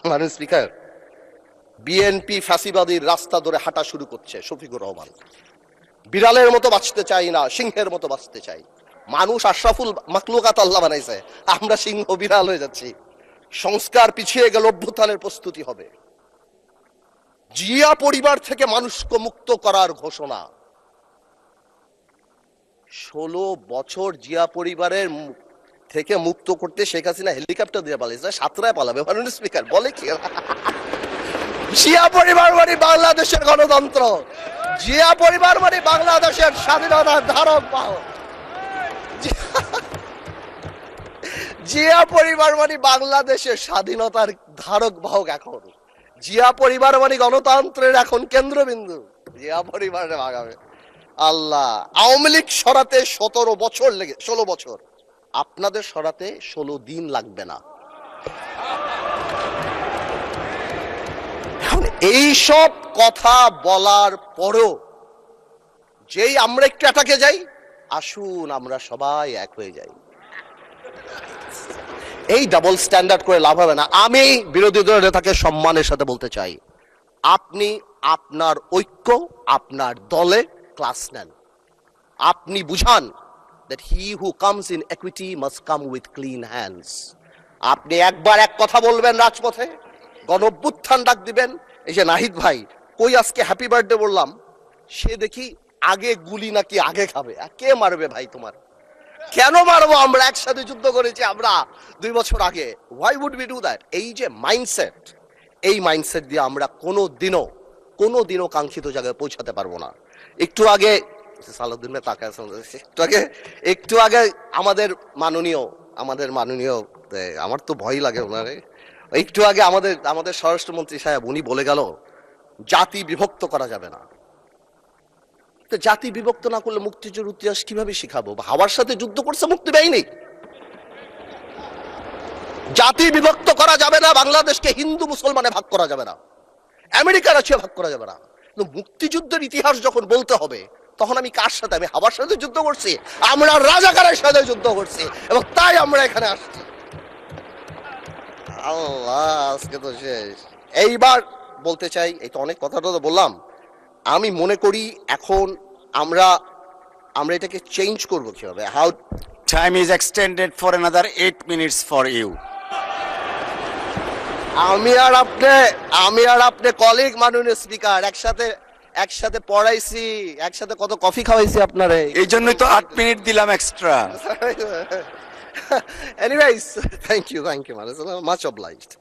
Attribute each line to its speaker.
Speaker 1: মানে speaker, BNP ফ্যাসিবাদীর রাস্তা ধরে হাঁটা শুরু করছে শফিকুর রহমান। বিড়ালের মতো বাঁচতে চাই না, সিংহের মতো বাঁচতে চাই। মানুষ আশরাফুল মাখলুকাত আল্লাহ বানাইছে, আমরা সিংহ বিড়াল হয়ে যাচ্ছি। সংস্কার পিছিয়ে গেল, অভ্যুত্থানের প্রস্তুতি হবে। জিয়া পরিবার থেকে মানুষকে মুক্ত করার ঘোষণা। 16 বছর জিয়া পরিবারের থেকে মুক্ত করতে শেখ হাসিনা হেলিকপ্টার দিয়ে পালাইছে, সাতরায় পালাবে। স্পিকার বলে কি? জিয়া পরিবার মানে বাংলাদেশের গণতন্ত্র, জিয়া পরিবার মানে বাংলাদেশের স্বাধীনতার ধারক বাহক, জিয়া পরিবার মানে বাংলাদেশের স্বাধীনতার ধারক বাহক। এখন জিয়া পরিবার মানে গণতন্ত্রের এখন কেন্দ্রবিন্দু। জিয়া পরিবারে ভাগাবে আল্লাহ। আওয়ামী লীগ সরাতে 17 বছর লেগে, 16 বছর, আপনাদের সরাতে 16 দিন লাগবে না। এইসব কথা বলার পরও যেই আমরা একটু অ্যাটাকে যাই, আসুন আমরা সবাই এক হয়ে যাই। এই ডাবল স্ট্যান্ডার্ড করে লাভ হবে না। আমি বিরোধী দলের নেতাকে সম্মানের সাথে বলতে চাই, আপনি আপনার ঐক্য, আপনার দলে ক্লাস নেন। আপনি বুঝান that he who comes in equity must come with clean hands. আপনি একবার এক কথা বলবেন রাজপথে, গণঅভ্যুত্থান ডাক দিবেন। এই যে নাহিদ ভাই কই আজকে হ্যাপি বার্থডে বললাম, সে দেখি আগে গুলি নাকি আগে খাবে। কে মারবে ভাই তোমার? কেন মারবো? আমরা একসাথে যুদ্ধ করেছি আমরা 2 বছর আগে। why would we do that? এই যে মাইন্ডসেট, এই মাইন্ডসেট দিয়ে আমরা কোনোদিনও কাঙ্ক্ষিত জায়গায় পৌঁছাতে পারবো না। একটু আগে সালাউদ্দিন ভাই তাকায় আছে, একটু আগে আমাদের মাননীয় আমার তো ভয় লাগে ওনারে, একটু আগে আমাদের স্বরাষ্ট্রমন্ত্রী সাহেব উনি বলে গেল জাতি বিভক্ত করা যাবে না। তো জাতি বিভক্ত না করলে মুক্তিযুদ্ধের ইতিহাস কিভাবে শিখাবো? হাওয়ার সাথে যুদ্ধ করছে মুক্তি বাহিনী। জাতি বিভক্ত করা যাবে না, বাংলাদেশকে হিন্দু মুসলমানে ভাগ করা যাবে না, আমেরিকার আছে ভাগ করা যাবে না। কিন্তু মুক্তিযুদ্ধের ইতিহাস যখন বলতে হবে, তখন আমি কার সাথে? আমি হাওয়ার সাথে যুদ্ধ করছি, আমরা রাজাকারের সাথে যুদ্ধ করছি, এবং তাই আমরা এখানে আসছি। আল্লাহ, আজকে তো শেষ। এইবার বলতে চাই, এই তো অনেক কথাটা তো বললাম, আমি মনে করি এখন আমরা এটাকে চেঞ্জ করবো কিভাবে? How
Speaker 2: Time is extended for another 8 minutes for you.
Speaker 1: আমি আর আপনি কলিগ মাননীয় স্পিকার, একসাথে পড়াইছি, একসাথে কত কফি খাওয়াইছি আপনারে,
Speaker 2: এই জন্যই তো 8 মিনিট দিলাম extra.
Speaker 1: Anyways, thank you, much obliged.